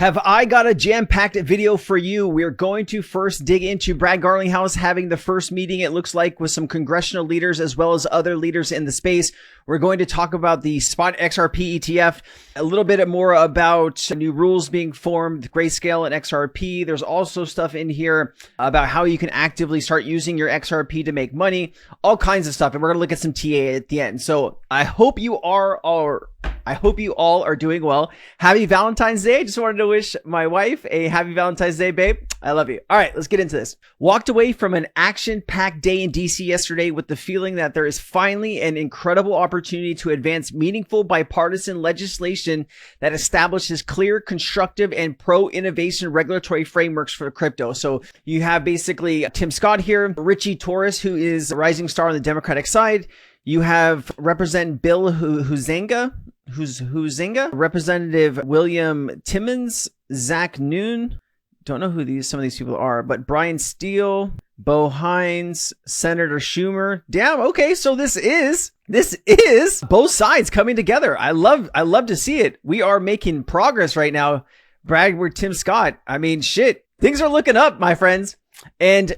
Have I got a jam-packed video for you? We're going to first dig into Brad Garlinghouse having the first meeting, it looks like, with some congressional leaders as well as other leaders in the space. We're going to talk about the spot XRP ETF, a little bit more about new rules being formed, Grayscale and XRP. There's also stuff in here about how you can actively start using your XRP to make money, all kinds of stuff. And we're going to look at some TA at the end. So I hope you all are doing well. Happy Valentine's Day. Just wanted to wish my wife a happy Valentine's Day, babe. I love you. All right, let's get into this. Walked away from an action-packed day in DC yesterday with the feeling that there is finally an incredible opportunity to advance meaningful bipartisan legislation that establishes clear, constructive, and pro-innovation regulatory frameworks for crypto. So you have basically Tim Scott here, Richie Torres, who is a rising star on the Democratic side. You have Representative Bill Huizenga, Representative William Timmons, Zach Noon. Don't know who some of these people are, but Brian Steele, Bo Hines, Senator Schumer. Damn. Okay. So this is both sides coming together. I love to see it. We are making progress right now. Brad, we're Tim Scott. I mean, shit, things are looking up, my friends. And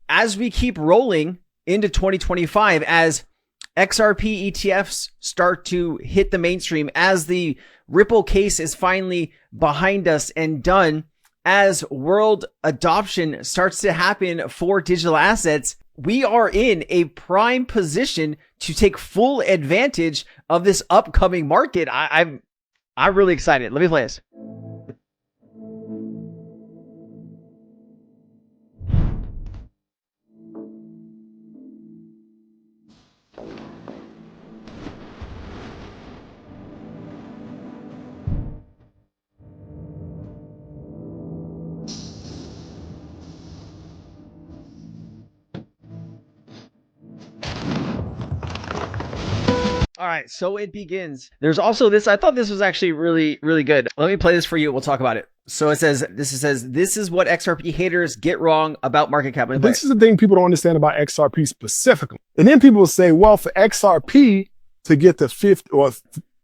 as we keep rolling into 2025, as XRP ETFs start to hit the mainstream, as the Ripple case is finally behind us and done, as world adoption starts to happen for digital assets, we are in a prime position to take full advantage of this upcoming market. I'm really excited. Let me play this. All right, so it begins. There's also this. I thought this was actually really, really good. Let me play this for you. We'll talk about it. So it says, this is what XRP haters get wrong about market cap. This is the thing people don't understand about XRP specifically. And then people will say, well, for XRP to get to $50 or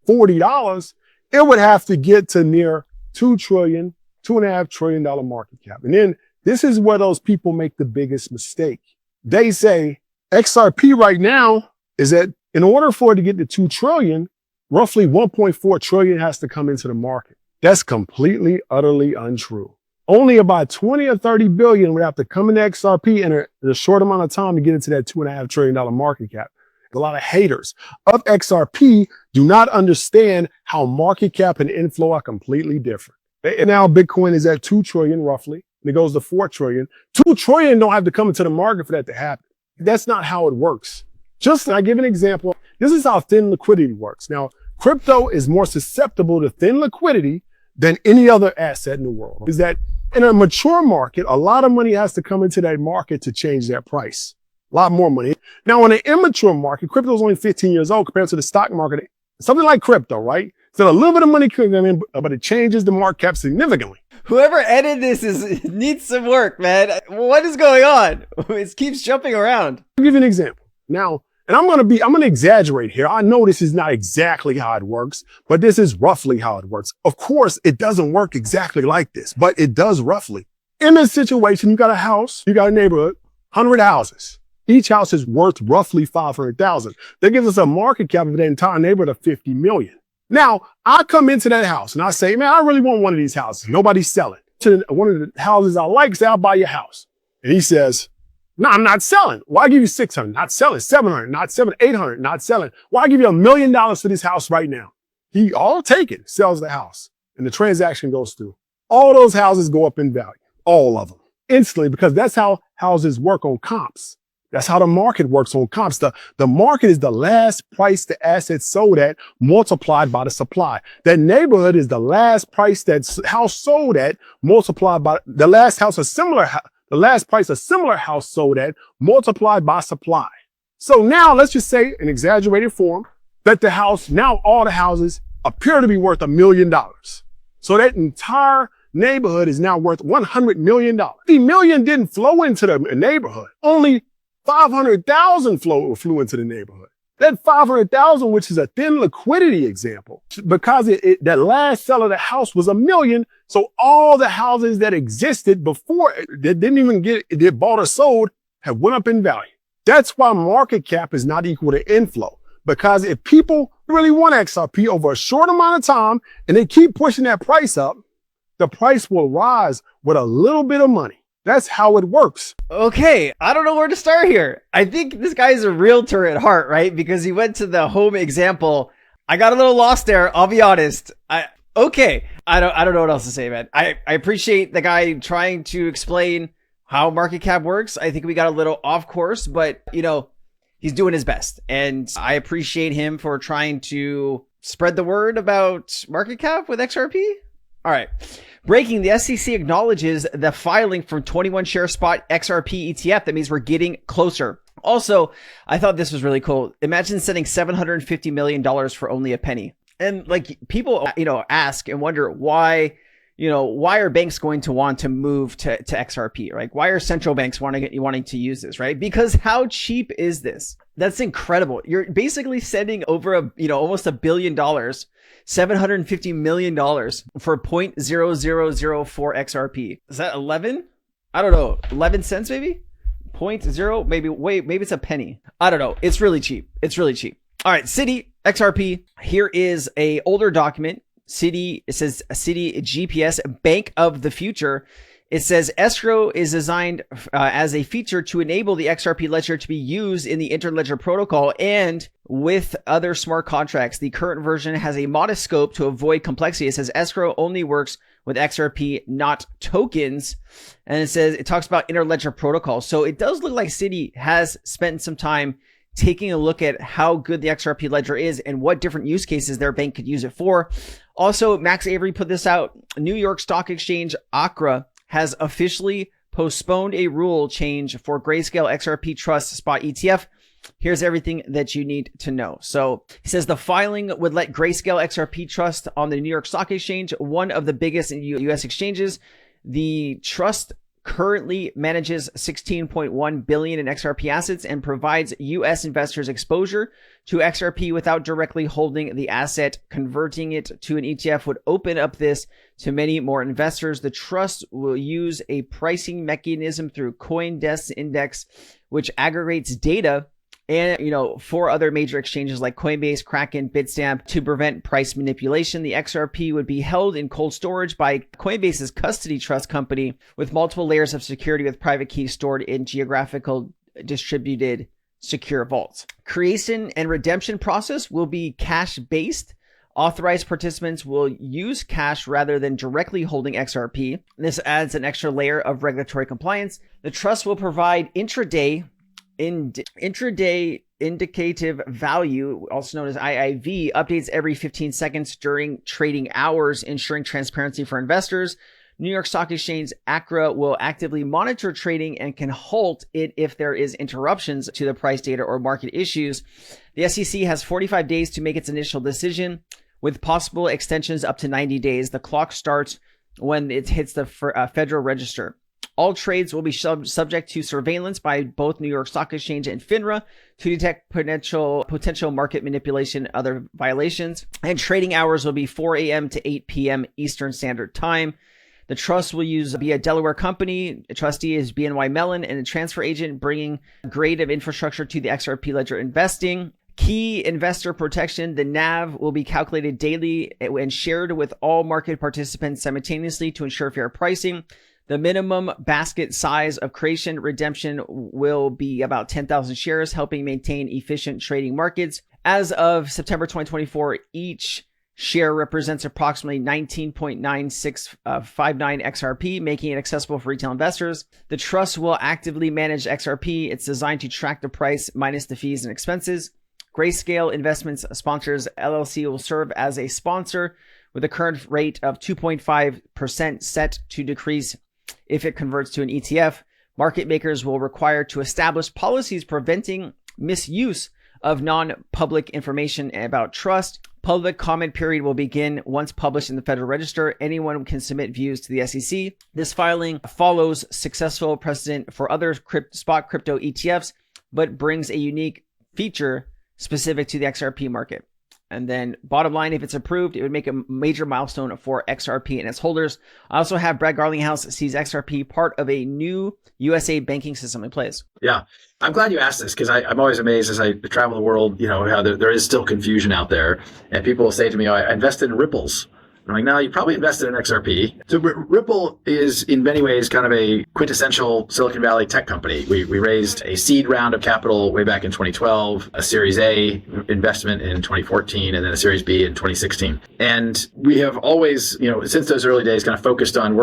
$40, it would have to get to near $2.5 trillion market cap. And then this is where those people make the biggest mistake. They say XRP right now is at, in order for it to get to 2 trillion, roughly 1.4 trillion has to come into the market. That's completely, utterly untrue. Only about 20 or 30 billion would have to come into XRP in a short amount of time to get into that $2.5 trillion market cap. A lot of haters of XRP do not understand how market cap and inflow are completely different. And now Bitcoin is at 2 trillion roughly, and it goes to 4 trillion. 2 trillion don't have to come into the market for that to happen. That's not how it works. Just I give an example. This is how thin liquidity works. Now, crypto is more susceptible to thin liquidity than any other asset in the world. Is that in a mature market, a lot of money has to come into that market to change that price. A lot more money. Now, in an immature market, crypto is only 15 years old compared to the stock market. Something like crypto, right? So a little bit of money comes in, but it changes the market cap significantly. Whoever edited this needs some work, man. What is going on? It keeps jumping around. I'll give you an example. Now, and I'm going to exaggerate here. I know this is not exactly how it works, but this is roughly how it works. Of course, it doesn't work exactly like this, but it does roughly. In this situation, you got a house, you got a neighborhood, 100 houses. Each house is worth roughly 500,000. That gives us a market cap of the entire neighborhood of 50 million. Now, I come into that house and I say, man, I really want one of these houses. Nobody's selling. To one of the houses I like, say, I'll buy your house. And he says, no, I'm not selling. Why give you 600? Not selling. 700, not selling. 800, not selling. Why give you $1 million for this house right now? I'll take it, sells the house, and the transaction goes through. All those houses go up in value, all of them, instantly, because that's how houses work on comps. That's how the market works on comps. The market is the last price the asset sold at multiplied by the supply. That neighborhood is the last price that house sold at multiplied by the last house the last price a similar house sold at multiplied by supply. So now let's just say in exaggerated form that all the houses appear to be worth $1 million. So that entire neighborhood is now worth $100 million. The million didn't flow into the neighborhood. Only 500,000 flew into the neighborhood. That 500,000, which is a thin liquidity example, because that last sell of the house was $1 million. So all the houses that existed before that didn't even get bought or sold have went up in value. That's why market cap is not equal to inflow. Because if people really want XRP over a short amount of time and they keep pushing that price up, the price will rise with a little bit of money. That's how it works. Okay, I don't know where to start here. I think this guy is a realtor at heart, right? Because he went to the home example. I got a little lost there, I'll be honest. I don't know what else to say, man. I appreciate the guy trying to explain how market cap works. I think we got a little off course, but he's doing his best. And I appreciate him for trying to spread the word about market cap with XRP. All right. Breaking, the SEC acknowledges the filing from 21 share spot XRP ETF. That means we're getting closer. Also, I thought this was really cool. Imagine sending $750 million for only a penny. And like people, ask and wonder why are banks going to want to move to XRP, right? Why are central banks wanting to use this, right? Because how cheap is this? That's incredible. You're basically sending over almost $1 billion, $750 million for 0.0004 XRP. Is that 11? I don't know. 11 cents maybe? 0.0? Maybe it's a penny. I don't know. It's really cheap. All right. Citi XRP. Here is a older document. Citi, it says Citi GPS, Bank of the Future. It says escrow is designed as a feature to enable the XRP ledger to be used in the interledger protocol and with other smart contracts. The current version has a modest scope to avoid complexity. It says escrow only works with XRP, not tokens. And it talks about interledger protocol. So it does look like Citi has spent some time taking a look at how good the XRP ledger is and what different use cases their bank could use it for. Also, Max Avery put this out. New York Stock Exchange, ACRA, has officially postponed a rule change for Grayscale XRP Trust Spot ETF. Here's everything that you need to know. So he says the filing would let Grayscale XRP Trust on the New York Stock Exchange, one of the biggest U.S. exchanges. The trust currently manages $16.1 billion in XRP assets and provides U.S. investors exposure to XRP without directly holding the asset. Converting it to an ETF would open up this to many more investors. The trust will use a pricing mechanism through CoinDesk Index, which aggregates data and, for other major exchanges like Coinbase, Kraken, Bitstamp to prevent price manipulation. The XRP would be held in cold storage by Coinbase's custody trust company with multiple layers of security with private keys stored in geographical distributed secure vaults. Creation and redemption process will be cash based. Authorized participants will use cash rather than directly holding XRP. This adds an extra layer of regulatory compliance. The trust will provide intraday indicative value, also known as IIV, updates every 15 seconds during trading hours, ensuring transparency for investors. New York Stock Exchange, ACRA, will actively monitor trading and can halt it if there is interruptions to the price data or market issues. The SEC has 45 days to make its initial decision, with possible extensions up to 90 days. The clock starts when it hits the Federal Register. All trades will be subject to surveillance by both New York Stock Exchange and FINRA to detect potential market manipulation and other violations. And trading hours will be 4 a.m. to 8 p.m. Eastern Standard Time. The trust will be a Delaware company. A trustee is BNY Mellon and a transfer agent bringing a grade of infrastructure to the XRP ledger investing. Key investor protection. The NAV will be calculated daily and shared with all market participants simultaneously to ensure fair pricing. The minimum basket size of creation redemption will be about 10,000 shares, helping maintain efficient trading markets. As of September 2024, each share represents approximately 19.9659 XRP, making it accessible for retail investors. The trust will actively manage XRP. It's designed to track the price minus the fees and expenses. Grayscale Investments Sponsors LLC will serve as a sponsor with a current rate of 2.5% set to decrease if it converts to an ETF. Market makers will require to establish policies preventing misuse of non-public information about trust. Public comment period will begin once published in the Federal Register. Anyone can submit views to the SEC. This filing follows successful precedent for other spot crypto ETFs, but brings a unique feature specific to the XRP market. And then bottom line, if it's approved, it would make a major milestone for XRP and its holders. I also have Brad Garlinghouse sees XRP part of a new USA banking system in place. Yeah, I'm glad you asked this because I'm always amazed as I travel the world, how there is still confusion out there. And people will say to me, oh, I invested in Ripples. I'm like, no, you probably invested in XRP. So Ripple is in many ways kind of a quintessential Silicon Valley tech company. We raised a seed round of capital way back in 2012, a Series A investment in 2014, and then a Series B in 2016. And we have always, since those early days kind of focused on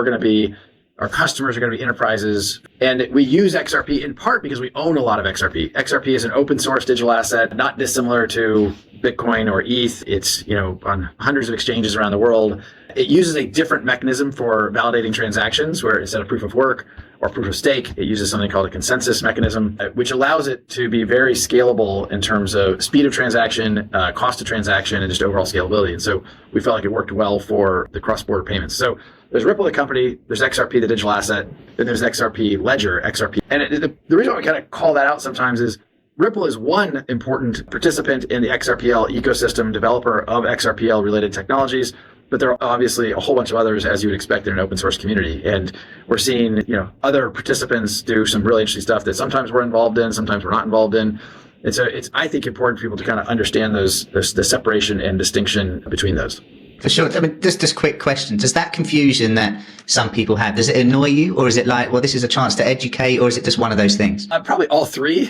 our customers are going to be enterprises. And we use XRP in part because we own a lot of XRP. XRP is an open source digital asset, not dissimilar to Bitcoin or ETH. It's, on hundreds of exchanges around the world. It uses a different mechanism for validating transactions where instead of proof of work or proof of stake, it uses something called a consensus mechanism, which allows it to be very scalable in terms of speed of transaction, cost of transaction, and just overall scalability. And so we felt like it worked well for the cross-border payments. So there's Ripple, the company, there's XRP, the digital asset, then there's XRP Ledger, XRP. And the reason why we kind of call that out sometimes is Ripple is one important participant in the XRPL ecosystem, developer of XRPL related technologies, but there are obviously a whole bunch of others, as you would expect in an open source community. And we're seeing, other participants do some really interesting stuff that sometimes we're involved in, sometimes we're not involved in. And so it's, I think, important for people to kind of understand the separation and distinction between those. For sure. I mean, just quick question. Does that confusion that some people have, does it annoy you? Or is it like, well, this is a chance to educate? Or is it just one of those things? Probably all three,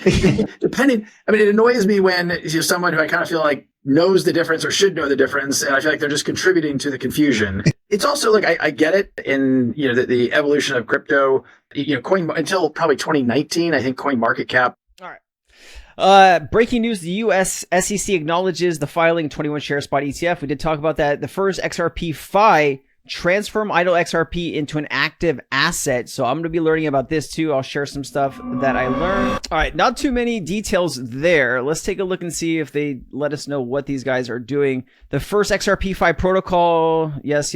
depending. I mean, it annoys me when someone who I kind of feel like knows the difference or should know the difference. And I feel like they're just contributing to the confusion. It's also like, I get it in, the evolution of crypto, until probably 2019, I think CoinMarketCap. All right. Breaking news, the US SEC acknowledges the filing 21 share spot ETF. We did talk about that. The first XRPFI transform idle XRP into an active asset. So I'm going to be learning about this too. I'll share some stuff that I learned. All right. Not too many details there. Let's take a look and see if they let us know what these guys are doing. The first XRPFI protocol. Yes.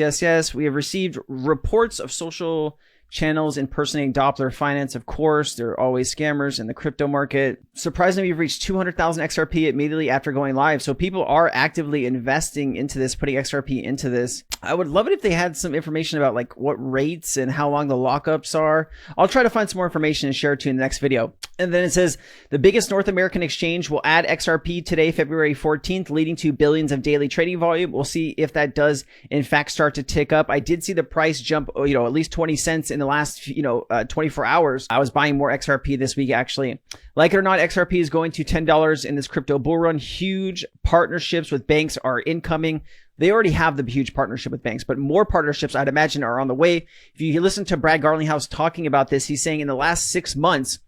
We have received reports of social channels impersonating Doppler Finance. Of course, they're always scammers in the crypto market. Surprisingly, we've reached 200,000 XRP immediately after going live. So people are actively investing into this, putting XRP into this. I would love it if they had some information about like what rates and how long the lockups are. I'll try to find some more information and share it to you in the next video. And then it says the biggest North American exchange will add XRP today, February 14th, leading to billions of daily trading volume. We'll see if that does in fact start to tick up. I did see the price jump, at least 20 cents in the last, 24 hours. I was buying more XRP this week, actually. Like it or not, XRP is going to $10 in this crypto bull run. Huge partnerships with banks are incoming. They already have the huge partnership with banks, but more partnerships, I'd imagine, are on the way. If you listen to Brad Garlinghouse talking about this, he's saying over the last 6 months,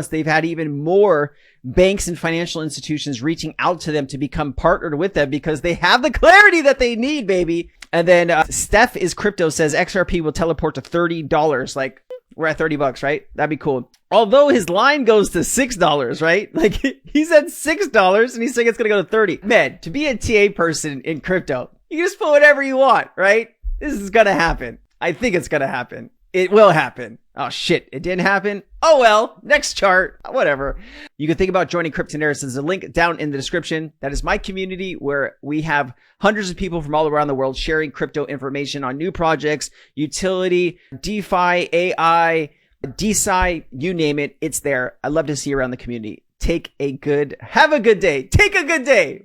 they've had even more banks and financial institutions reaching out to them to become partnered with them because they have the clarity that they need, baby. And then Steph is crypto says XRP will teleport to $30. Like, we're at $30, right? That'd be cool. Although his line goes to $6, right? Like, he said $6 and he's saying it's going to go to 30. Man, to be a TA person in crypto, you can just put whatever you want, right? This is going to happen. I think it's going to happen. It will happen. Oh shit, it didn't happen. Oh well, next chart, whatever. You can think about joining Cryptonaires. There's a link down in the description. That is my community where we have hundreds of people from all around the world sharing crypto information on new projects, utility, DeFi, AI, DeSci, you name it, it's there. I love to see you around the community. Have a good day. Take a good day.